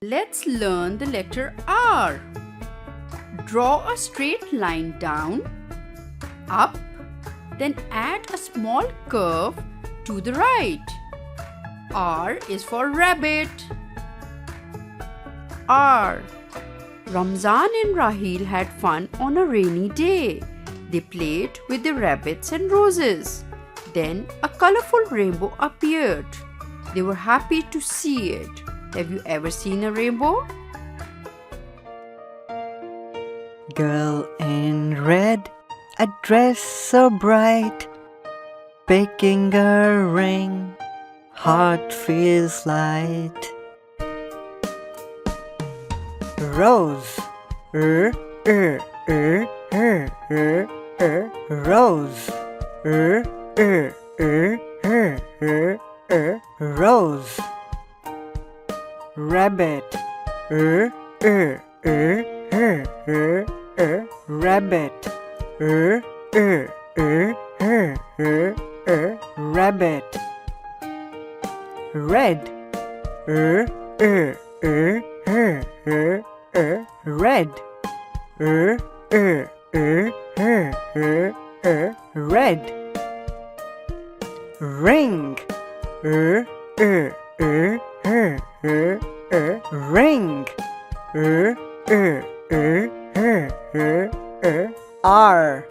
Let's learn the letter R. Draw a straight line down, up, then add a small curve to the right. R is for rabbit. R. Ramzan and Rahil had fun on a rainy day. They played with the rabbits and roses. Then a colorful rainbow appeared. They were happy to see it. Have you ever seen a rainbow? Girl in red, a dress so bright, picking a ring, heart feels light. Rose, rose, rose. Rabbit, rabbit, rabbit. Red, red, red. Ring, ring. R